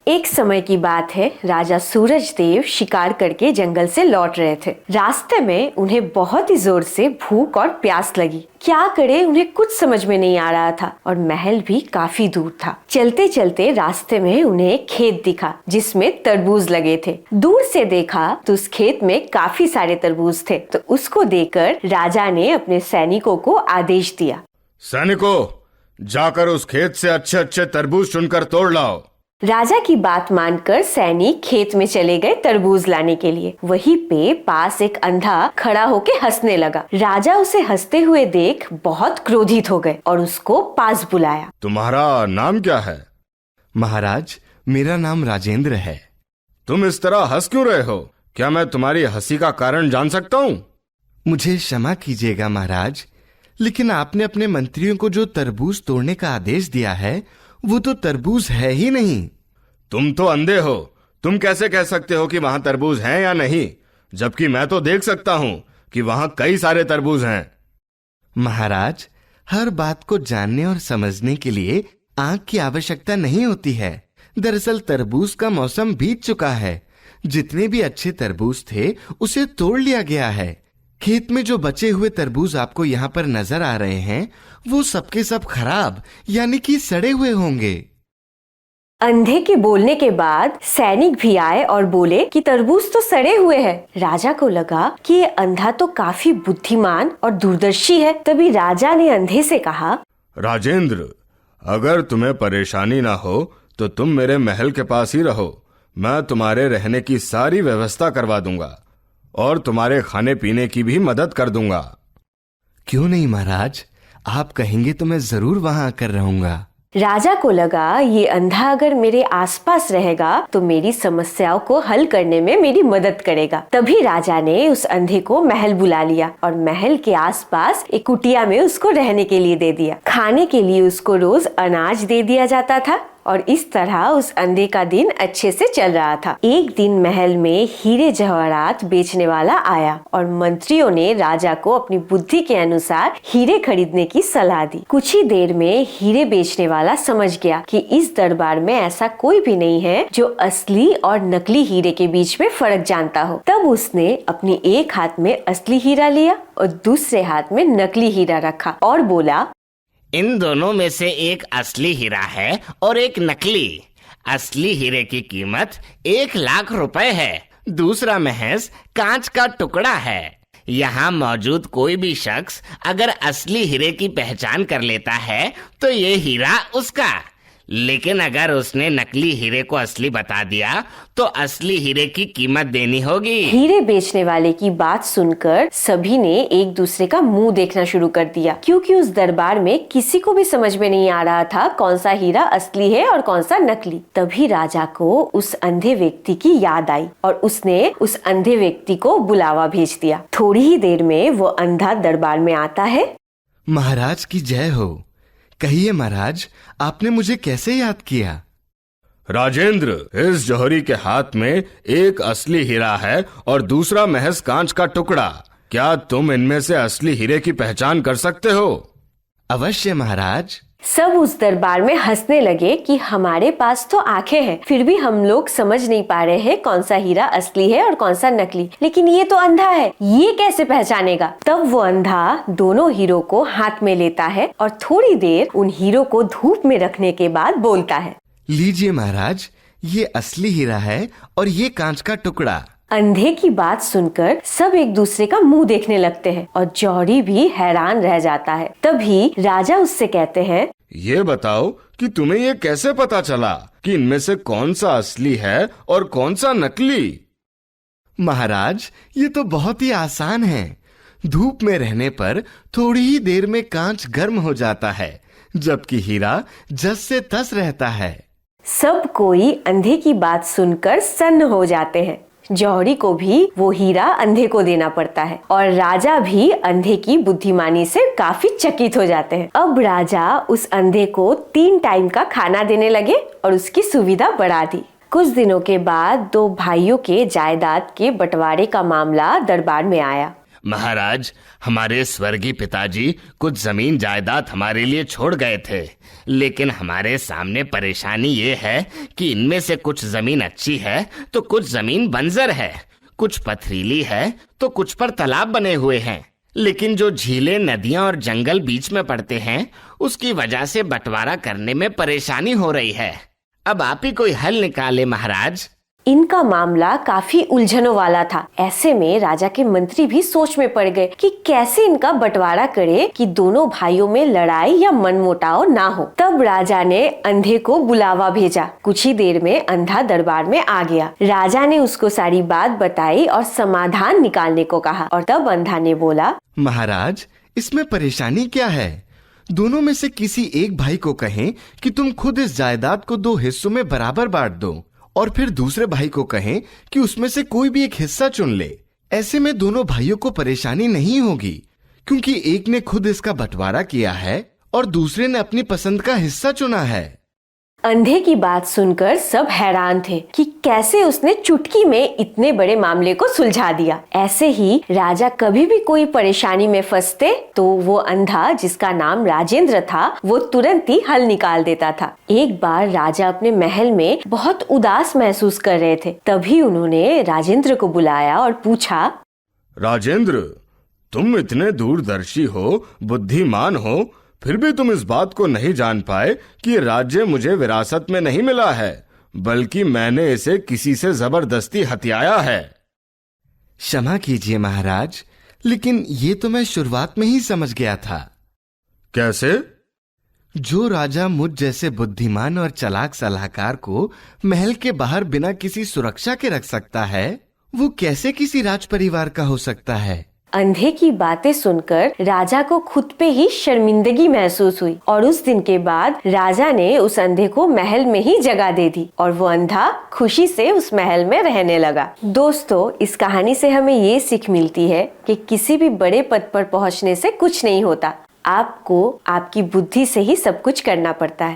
एक समय की बात है, राजा सूरज देव शिकार करके जंगल से लौट रहे थे। रास्ते में उन्हें बहुत ही जोर से भूख और प्यास लगी। क्या करे उन्हें कुछ समझ में नहीं आ रहा था और महल भी काफी दूर था। चलते चलते रास्ते में उन्हें एक खेत दिखा जिसमें तरबूज लगे थे। दूर से देखा तो उस खेत में काफी सारे तरबूज थे। तो उसको देखकर राजा ने अपने सैनिकों को आदेश दिया, सैनिकों, जाकर उस खेत से अच्छे अच्छे तरबूज चुनकर तोड़ लाओ। राजा की बात मानकर सैनिक खेत में चले गए तरबूज लाने के लिए। वहीं पे पास एक अंधा खड़ा होके हंसने लगा। राजा उसे हंसते हुए देख बहुत क्रोधित हो गए और उसको पास बुलाया। तुम्हारा नाम क्या है? महाराज, मेरा नाम राजेंद्र है। तुम इस तरह हंस क्यों रहे हो? क्या मैं तुम्हारी हंसी का कारण जान सकता हूँ? मुझे क्षमा कीजिएगा महाराज, लेकिन आपने अपने मंत्रियों को जो तरबूज तोड़ने का आदेश दिया है वो तो तरबूज है ही नहीं। तुम तो अंधे हो। तुम कैसे कह सकते हो कि वहां तरबूज हैं या नहीं, जबकि मैं तो देख सकता हूँ कि वहां कई सारे तरबूज हैं। महाराज, हर बात को जानने और समझने के लिए आंख की आवश्यकता नहीं होती है। दरअसल तरबूज का मौसम बीत चुका है। जितने भी अच्छे तरबूज थे उसे तोड़ लिया गया है। खेत में जो बचे हुए तरबूज आपको यहाँ पर नजर आ रहे हैं वो सबके सब खराब यानी कि सड़े हुए होंगे। अंधे के बोलने के बाद सैनिक भी आए और बोले कि तरबूज तो सड़े हुए हैं। राजा को लगा कि ये अंधा तो काफी बुद्धिमान और दूरदर्शी है। तभी राजा ने अंधे से कहा, राजेंद्र, अगर तुम्हें परेशानी ना हो तो तुम मेरे महल के पास ही रहो। मैं तुम्हारे रहने की सारी व्यवस्था करवा दूंगा और तुम्हारे खाने पीने की भी मदद कर दूंगा। क्यों नहीं महाराज, आप कहेंगे तो मैं जरूर वहां आकर रहूंगा। राजा को लगा ये अंधा अगर मेरे आसपास रहेगा तो मेरी समस्याओं को हल करने में मेरी मदद करेगा। तभी राजा ने उस अंधे को महल बुला लिया और महल के आसपास एक कुटिया में उसको रहने के लिए दे दिया। खाने के लिए उसको रोज अनाज दे दिया जाता था और इस तरह उस अंधे का दिन अच्छे से चल रहा था। एक दिन महल में हीरे जवाहरात बेचने वाला आया और मंत्रियों ने राजा को अपनी बुद्धि के अनुसार हीरे खरीदने की सलाह दी। कुछ ही देर में हीरे बेचने वाला समझ गया कि इस दरबार में ऐसा कोई भी नहीं है जो असली और नकली हीरे के बीच में फर्क जानता हो। तब उसने अपनी एक हाथ में असली हीरा लिया और दूसरे हाथ में नकली हीरा रखा और बोला, इन दोनों में से एक असली हीरा है और एक नकली। असली हीरे की कीमत 1,00,000 रुपए है, दूसरा महज कांच का टुकड़ा है। यहाँ मौजूद कोई भी शख्स अगर असली हीरे की पहचान कर लेता है तो ये हीरा उसका, लेकिन अगर उसने नकली हीरे को असली बता दिया तो असली हीरे की कीमत देनी होगी। हीरे बेचने वाले की बात सुनकर सभी ने एक दूसरे का मुंह देखना शुरू कर दिया, क्योंकि उस दरबार में किसी को भी समझ में नहीं आ रहा था कौन सा हीरा असली है और कौन सा नकली। तभी राजा को उस अंधे व्यक्ति की याद आई और उसने उस अंधे व्यक्ति को बुलावा भेज दिया। थोड़ी ही देर में वो अंधा दरबार में आता है। महाराज की जय हो। कहिए महाराज, आपने मुझे कैसे याद किया? राजेंद्र, इस जौहरी के हाथ में एक असली हीरा है और दूसरा महज कांच का टुकड़ा। क्या तुम इनमें से असली हीरे की पहचान कर सकते हो? अवश्य महाराज। सब उस दरबार में हंसने लगे कि हमारे पास तो आंखें हैं, फिर भी हम लोग समझ नहीं पा रहे हैं कौन सा हीरा असली है और कौन सा नकली, लेकिन ये तो अंधा है, ये कैसे पहचानेगा? तब वो अंधा दोनों हीरो को हाथ में लेता है और थोड़ी देर उन हीरो को धूप में रखने के बाद बोलता है, लीजिए महाराज, ये असली हीरा है और ये कांच का टुकड़ा। अंधे की बात सुनकर सब एक दूसरे का मुंह देखने लगते हैं और जौहरी भी हैरान रह जाता है। तभी राजा उससे कहते हैं, ये बताओ कि तुम्हें ये कैसे पता चला कि इनमें से कौन सा असली है और कौन सा नकली? महाराज, ये तो बहुत ही आसान है। धूप में रहने पर थोड़ी ही देर में कांच गर्म हो जाता है, जबकि हीरा जस से तस रहता है। सब कोई अंधे की बात सुनकर सन्न हो जाते हैं। जौहरी को भी वो हीरा अंधे को देना पड़ता है और राजा भी अंधे की बुद्धिमानी से काफी चकित हो जाते हैं। अब राजा उस अंधे को 3 टाइम का खाना देने लगे और उसकी सुविधा बढ़ा दी। कुछ दिनों के बाद 2 भाइयों के जायदाद के बंटवारे का मामला दरबार में आया। महाराज, हमारे स्वर्गीय पिताजी कुछ जमीन जायदाद हमारे लिए छोड़ गए थे, लेकिन हमारे सामने परेशानी ये है कि इनमें से कुछ जमीन अच्छी है तो कुछ जमीन बंजर है, कुछ पथरीली है तो कुछ पर तालाब बने हुए हैं। लेकिन जो झीलें, नदियां और जंगल बीच में पड़ते हैं, उसकी वजह से बंटवारा करने में परेशानी हो रही है। अब आप ही कोई हल निकाले महाराज। इनका मामला काफी उलझनों वाला था। ऐसे में राजा के मंत्री भी सोच में पड़ गए कि कैसे इनका बंटवारा करे कि दोनों भाइयों में लड़ाई या मनमुटाव ना हो। तब राजा ने अंधे को बुलावा भेजा। कुछ ही देर में अंधा दरबार में आ गया। राजा ने उसको सारी बात बताई और समाधान निकालने को कहा। और तब अंधा ने बोला, महाराज, इसमें परेशानी क्या है? दोनों में से किसी एक भाई को कहें कि तुम खुद इस जायदाद को 2 हिस्सों में बराबर बांट दो, और फिर दूसरे भाई को कहें कि उसमें से कोई भी एक हिस्सा चुन ले। ऐसे में दोनों भाइयों को परेशानी नहीं होगी, क्योंकि एक ने खुद इसका बंटवारा किया है और दूसरे ने अपनी पसंद का हिस्सा चुना है। अंधे की बात सुनकर सब हैरान थे कि कैसे उसने चुटकी में इतने बड़े मामले को सुलझा दिया। ऐसे ही राजा कभी भी कोई परेशानी में फंसते तो वो अंधा, जिसका नाम राजेंद्र था, वो तुरंत ही हल निकाल देता था। एक बार राजा अपने महल में बहुत उदास महसूस कर रहे थे। तभी उन्होंने राजेंद्र को बुलाया और पूछा, राजेंद्र, तुम इतने दूरदर्शी हो, बुद्धिमान हो, फिर भी तुम इस बात को नहीं जान पाए कि राज्य मुझे विरासत में नहीं मिला है, बल्कि मैंने इसे किसी से जबरदस्ती हथियाया है। क्षमा कीजिए महाराज, लेकिन ये तो मैं शुरुआत में ही समझ गया था। कैसे? जो राजा मुझ जैसे बुद्धिमान और चालाक सलाहकार को महल के बाहर बिना किसी सुरक्षा के रख सकता है, वो कैसे किसी राज परिवार का हो सकता है? अंधे की बातें सुनकर राजा को खुद पे ही शर्मिंदगी महसूस हुई और उस दिन के बाद राजा ने उस अंधे को महल में ही जगह दे दी और वो अंधा खुशी से उस महल में रहने लगा। दोस्तों, इस कहानी से हमें ये सीख मिलती है कि किसी भी बड़े पद पर पहुंचने से कुछ नहीं होता। आपको आपकी बुद्धि से ही सब कुछ करना पड़ता है।